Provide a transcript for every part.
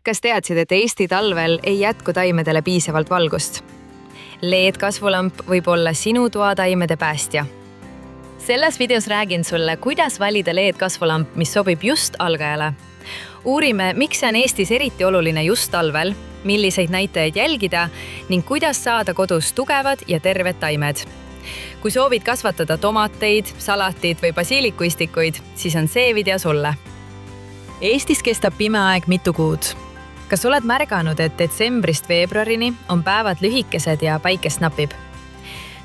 Kas teadsid, et Eesti talvel ei jätku taimedele piisavalt valgust? LED-kasvulamp võib olla sinu toataimede päästja. Selles videos räägin sulle, kuidas valida LED-kasvulamp, mis sobib just algajale. Uurime, miks see on Eestis eriti oluline just talvel, milliseid näitajaid jälgida ning kuidas saada kodus tugevad ja terved taimed. Kui soovid kasvatada tomateid, salatit või basiilikuistikuid, siis on see video sulle. Eestis kestab pime aeg mitu kuud. Kas oled märganud, et detsembrist veebruarini on päevad lühikesed ja päikest napib?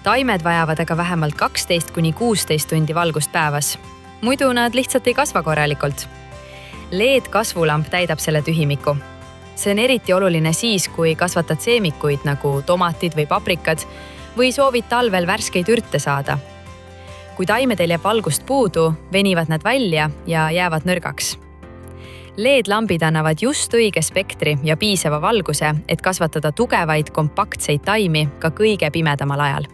Taimed vajavad aga vähemalt 12–16 tundi valgust päevas. Muidu nad lihtsalt ei kasva korralikult. LED-kasvulamp täidab selle tühimiku. See on eriti oluline siis, kui kasvatad seemikuid nagu tomatid või paprikad või soovid talvel värskeid ürte saada. Kui taimedel jääb valgust puudu, venivad nad välja ja jäävad nõrgaks. LED-lambid annavad just õige spektri ja piisava valguse, et kasvatada tugevaid, kompaktseid taimi ka kõige pimedamal ajal.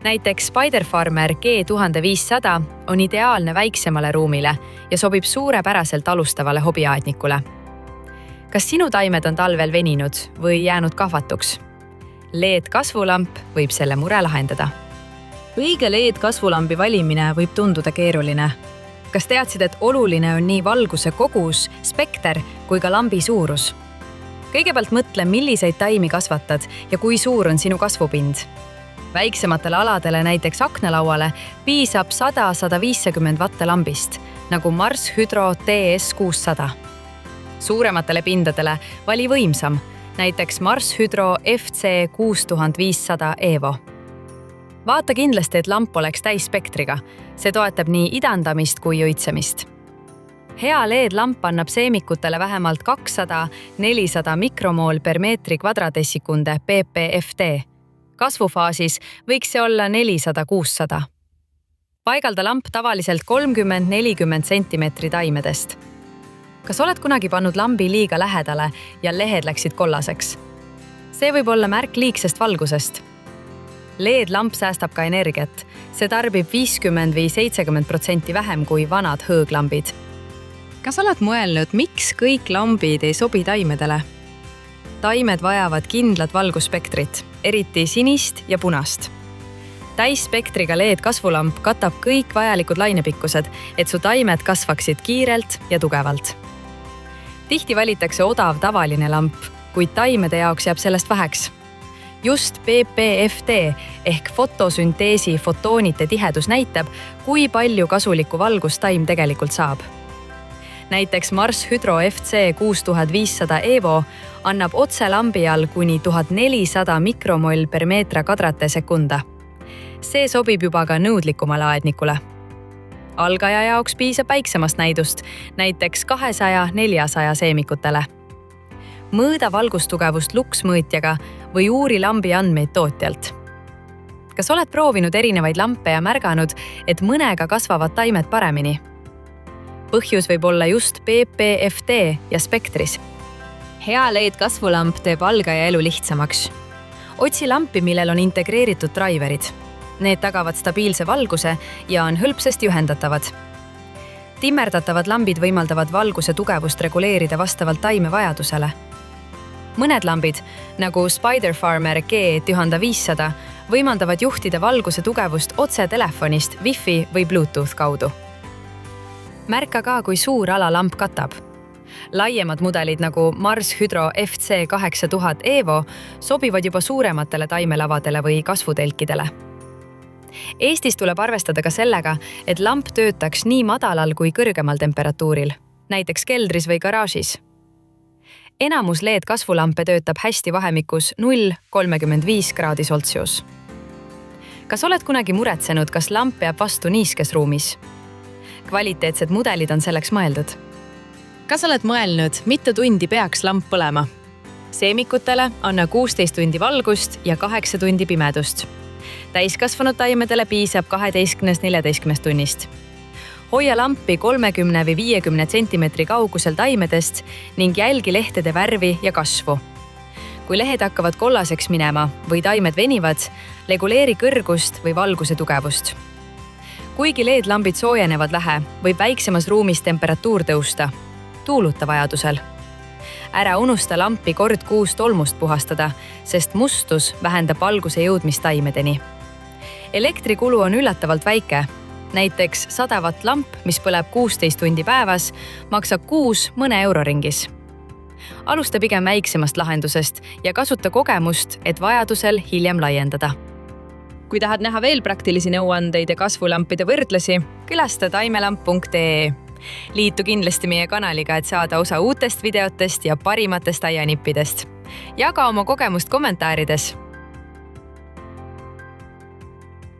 Näiteks Spider-Farmer G1500 on ideaalne väiksemale ruumile ja sobib suurepäraselt alustavale hobiaednikule. Kas sinu taimed on talvel veninud või jäänud kahvatuks? LED-kasvulamp võib selle mure lahendada. Õige LED-kasvulambi valimine võib tunduda keeruline. Kas teadsid, et oluline on nii valguse kogus, spekter kui ka lambi suurus? Kõigepealt mõtle, milliseid taimi kasvatad ja kui suur on sinu kasvupind. Väiksematele aladele, näiteks aknalauale, piisab 100–150 vatte lambist, nagu Mars Hydro TS600. Suurematele pindadele vali võimsam, näiteks Mars Hydro FC6500 Evo. Vaata kindlasti, et lamp oleks täisspektriga. See toetab nii idandamist kui õitsemist. Hea LED-lamp annab seemikutele vähemalt 200–400 mikromool per meetri kvadratessikunde PPFT. Kasvufaasis võiks see olla 400–600. Paigalda lamp tavaliselt 30–40 centimeetri taimedest. Kas oled kunagi pannud lambi liiga lähedale ja lehed läksid kollaseks? See võib olla märk liigsest valgusest. LED-lamp säästab ka energiat. See tarbib 50–70% vähem kui vanad hõõglambid. Kas oled mõelnud, miks kõik lambid ei sobi taimedele? Taimed vajavad kindlat valgusspektrit, eriti sinist ja punast. Täisspektriga LED-kasvulamp katab kõik vajalikud lainepikkused, et su taimed kasvaksid kiirelt ja tugevalt. Tihti valitakse odav tavaline lamp, kuid taimede jaoks jääb sellest väheks. Just PPFT ehk fotosünteesi fotoonite tihedus näitab, kui palju kasulikku valgust taim tegelikult saab. Näiteks Mars Hydro FC6500 Evo annab otse lambi all kuni 1400 mikromoll per meetra kadrate sekunda. See sobib juba ka nõudlikumale aednikule. Algaja jaoks piisab väiksemast näidust, näiteks 200–400 seemikutele. Mõõda valgustugevust luksmõõtjaga või uuri lambi andmeid tootjalt. Kas oled proovinud erinevaid lampe ja märganud, et mõnega kasvavad taimed paremini? Põhjus võib olla just PPFT ja spektris. Hea LED-kasvulamp teeb algaja elu lihtsamaks. Otsi lampi, millel on integreeritud driverid. Need tagavad stabiilse valguse ja on hõlpsasti ühendatavad. Timmerdatavad lambid võimaldavad valguse tugevust reguleerida vastavalt taime vajadusele. Mõned lambid, nagu Spider-Farmer G1500, võimaldavad juhtida valguse tugevust otse telefonist, Wi-Fi või Bluetooth kaudu. Märka ka, kui suur ala lamp katab. Laiemad mudelid nagu Mars Hydro FC8000 Evo sobivad juba suurematele taimelavadele või kasvutelkidele. Eestis tuleb arvestada ka sellega, et lamp töötaks nii madalal kui kõrgemal temperatuuril, näiteks keldris või garaažis. Enamus LED-kasvulampe töötab hästi vahemikus 0–35 kraadi Celsius. Kas oled kunagi muretsenud, kas lamp jääb vastu niiskes ruumis? Kvaliteetsed mudelid on selleks mõeldud. Kas oled mõelnud, mitu tundi peaks lamp põlema? Seemikutele anna 16 tundi valgust ja 8 tundi pimedust. Täiskasvanud taimedele piisab 12–14 tunnist. Hoia lampi 30–50 centimeetri kaugusel taimedest ning jälgi lehtede värvi ja kasvu. Kui lehed hakkavad kollaseks minema või taimed venivad, reguleeri kõrgust või valguse tugevust. Kuigi LED-lambid soojenevad vähe, võib väiksemas ruumis temperatuur tõusta. Tuuluta vajadusel. Ära unusta lampi kord kuus tolmust puhastada, sest mustus vähendab valguse jõudmist taimedeni. Elektrikulu on üllatavalt väike. Näiteks 100 watt lamp, mis põleb 16 tundi päevas, maksab kuus mõne euro ringis. Alusta pigem väiksemast lahendusest ja kasuta kogemust, et vajadusel hiljem laiendada. Kui tahad näha veel praktilisi nõuandeid ja kasvulampide võrdlusi, külasta taimelamp.ee. Liitu kindlasti meie kanaliga, et saada osa uutest videotest ja parimatest aianippidest. Jaga oma kogemust kommentaarides.